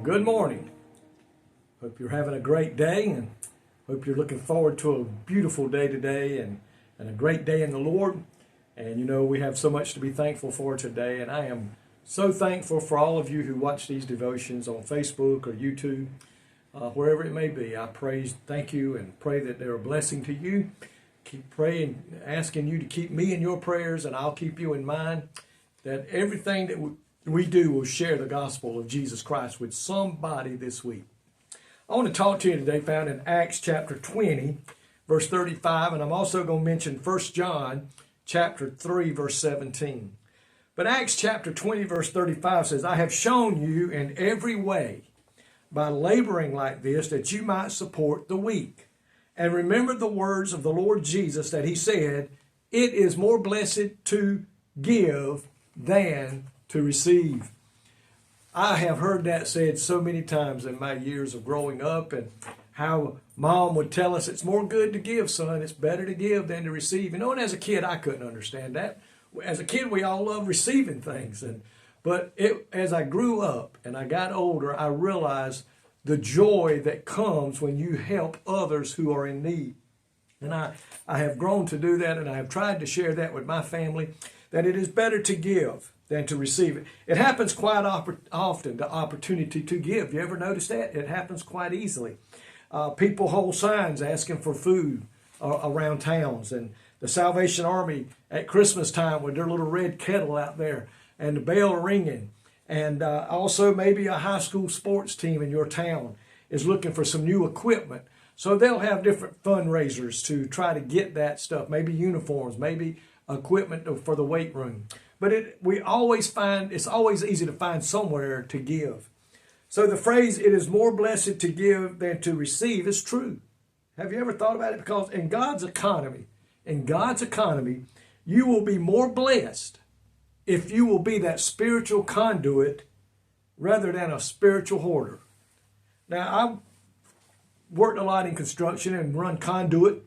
Well, good morning. Hope you're having a great day and hope you're looking forward to a beautiful day today and a great day in the Lord. And you know, we have so much to be thankful for today, and I am so thankful for all of you who watch these devotions on Facebook or YouTube, wherever it may be. I thank you and pray that they're a blessing to you. Keep praying, asking you to keep me in your prayers, and I'll keep you in mine, that everything that we do will share the gospel of Jesus Christ with somebody this week. I want to talk to you today, found in Acts chapter 20, verse 35, and I'm also going to mention 1 John chapter 3, verse 17. But Acts chapter 20, verse 35 says, I have shown you in every way by laboring like this that you might support the weak. And remember the words of the Lord Jesus that he said, it is more blessed to give than to receive. I have heard that said so many times in my years of growing up, and how mom would tell us it's more good to give, son. It's better to give than to receive. You know, and as a kid, I couldn't understand that. As a kid, we all love receiving things. But as I grew up and I got older, I realized the joy that comes when you help others who are in need. And I have grown to do that, and I have tried to share that with my family, that it is better to give than to receive it. It happens quite often, the opportunity to give. You ever notice that? It happens quite easily. People hold signs asking for food around towns, and the Salvation Army at Christmas time with their little red kettle out there and the bell ringing. And also maybe a high school sports team in your town is looking for some new equipment. So they'll have different fundraisers to try to get that stuff, maybe uniforms, maybe equipment for the weight room. But we always find, it's always easy to find somewhere to give. So the phrase, it is more blessed to give than to receive, is true. Have you ever thought about it? Because in God's economy, you will be more blessed if you will be that spiritual conduit rather than a spiritual hoarder. Now, I've worked a lot in construction and run conduit,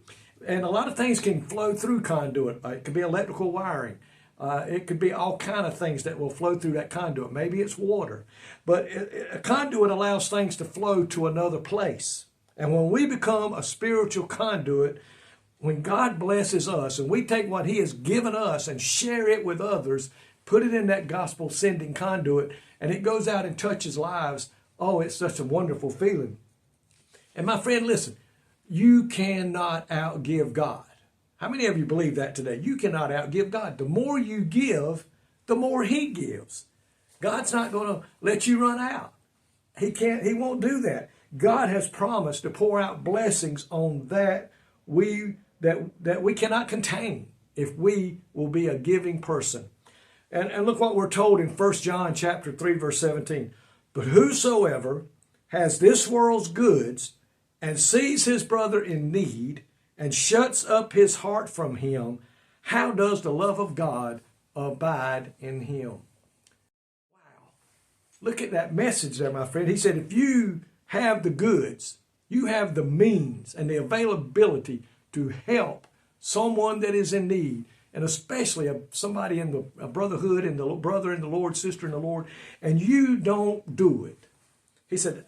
and a lot of things can flow through conduit. It could be electrical wiring. It could be all kind of things that will flow through that conduit. Maybe it's water. But a conduit allows things to flow to another place. And when we become a spiritual conduit, when God blesses us and we take what he has given us and share it with others, put it in that gospel sending conduit, and it goes out and touches lives, oh, it's such a wonderful feeling. And my friend, listen, you cannot outgive God. How many of you believe that today? You cannot outgive God. The more you give, the more he gives. God's not going to let you run out. He won't do that. God has promised to pour out blessings on that we cannot contain if we will be a giving person. And look what we're told in 1 John chapter 3, verse 17. But whosoever has this world's goods and sees his brother in need and shuts up his heart from him, how does the love of God abide in him? Wow. Look at that message there, my friend. He said, if you have the goods, you have the means and the availability to help someone that is in need, and especially somebody in a brotherhood, and the brother in the Lord, sister in the Lord, and you don't do it. He said,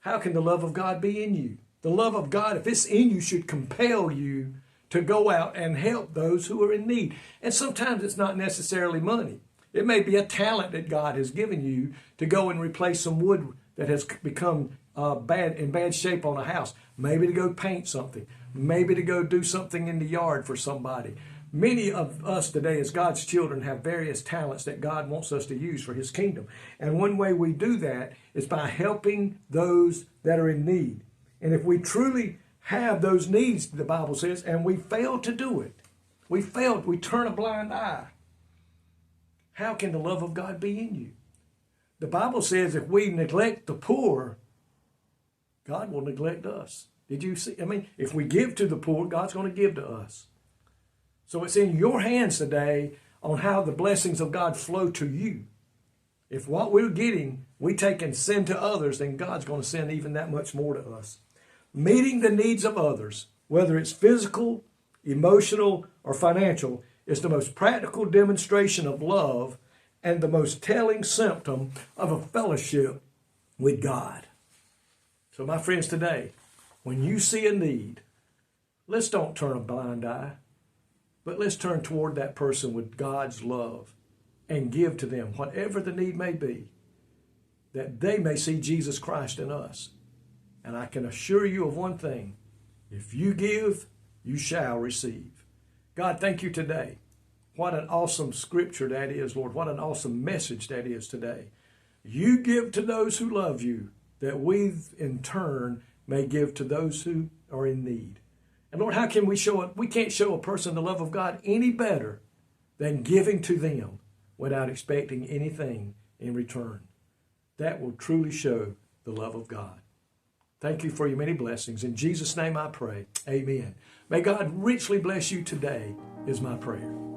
how can the love of God be in you? The love of God, if it's in you, should compel you to go out and help those who are in need. And sometimes it's not necessarily money. It may be a talent that God has given you to go and replace some wood that has become in bad shape on a house. Maybe to go paint something. Maybe to go do something in the yard for somebody. Many of us today as God's children have various talents that God wants us to use for his kingdom. And one way we do that is by helping those that are in need. And if we truly have those needs, the Bible says, and we fail to do it, we turn a blind eye, how can the love of God be in you? The Bible says if we neglect the poor, God will neglect us. Did you see? I mean, if we give to the poor, God's going to give to us. So it's in your hands today on how the blessings of God flow to you. If what we're getting, we take and send to others, then God's going to send even that much more to us. Meeting the needs of others, whether it's physical, emotional, or financial, is the most practical demonstration of love and the most telling symptom of a fellowship with God. So my friends, today, when you see a need, let's don't turn a blind eye, but let's turn toward that person with God's love and give to them whatever the need may be, that they may see Jesus Christ in us. And I can assure you of one thing: if you give, you shall receive. God, thank you today. What an awesome scripture that is, Lord. What an awesome message that is today. You give to those who love you, that we in turn may give to those who are in need. And Lord, how can we show it? We can't show a person the love of God any better than giving to them without expecting anything in return. That will truly show the love of God. Thank you for your many blessings. In Jesus' name I pray. Amen. May God richly bless you today is my prayer.